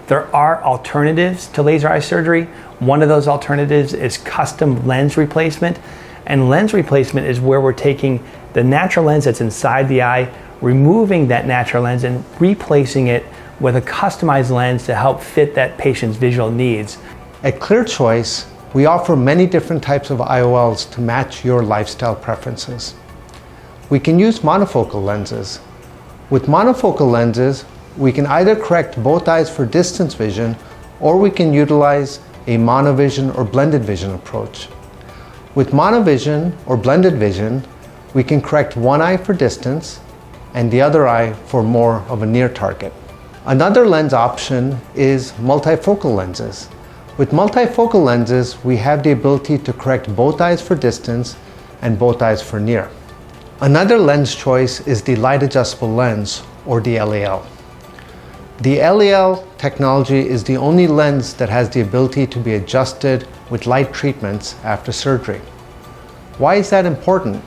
There are alternatives to laser eye surgery. One of those alternatives is custom lens replacement. And lens replacement is where we're taking the natural lens that's inside the eye, removing that natural lens and replacing it with a customized lens to help fit that patient's visual needs. At ClearChoice, we offer many different types of IOLs to match your lifestyle preferences. We can use monofocal lenses. With monofocal lenses, we can either correct both eyes for distance vision, or we can utilize a monovision or blended vision approach. With monovision or blended vision, we can correct one eye for distance and the other eye for more of a near target. Another lens option is multifocal lenses. With multifocal lenses, we have the ability to correct both eyes for distance and both eyes for near. Another lens choice is the light adjustable lens, or the LAL. The LAL technology is the only lens that has the ability to be adjusted with light treatments after surgery. Why is that important?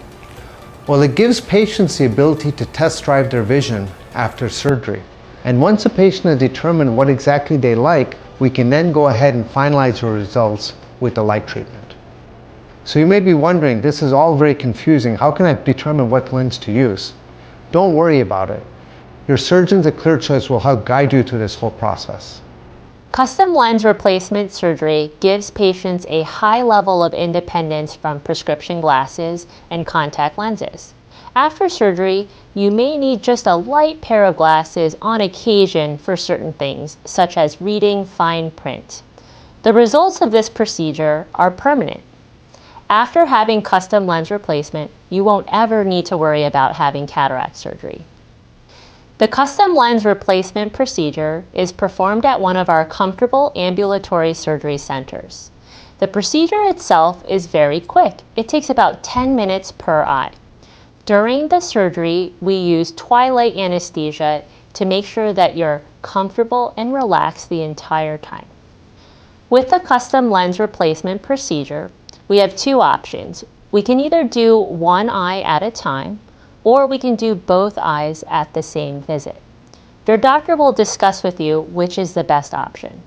Well, it gives patients the ability to test drive their vision after surgery. And once a patient has determined what exactly they like, we can then go ahead and finalize your results with the light treatment. So you may be wondering, this is all very confusing. How can I determine what lens to use? Don't worry about it. Your surgeons at ClearChoice will help guide you through this whole process. Custom lens replacement surgery gives patients a high level of independence from prescription glasses and contact lenses. After surgery, you may need just a light pair of glasses on occasion for certain things, such as reading fine print. The results of this procedure are permanent. After having custom lens replacement, you won't ever need to worry about having cataract surgery. The custom lens replacement procedure is performed at one of our comfortable ambulatory surgery centers. The procedure itself is very quick. It takes about 10 minutes per eye. During the surgery, we use twilight anesthesia to make sure that you're comfortable and relaxed the entire time. With the custom lens replacement procedure, we have two options. We can either do one eye at a time, or we can do both eyes at the same visit. Your doctor will discuss with you which is the best option.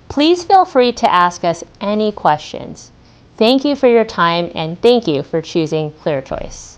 Please feel free to ask us any questions. Thank you for your time, and thank you for choosing ClearChoice.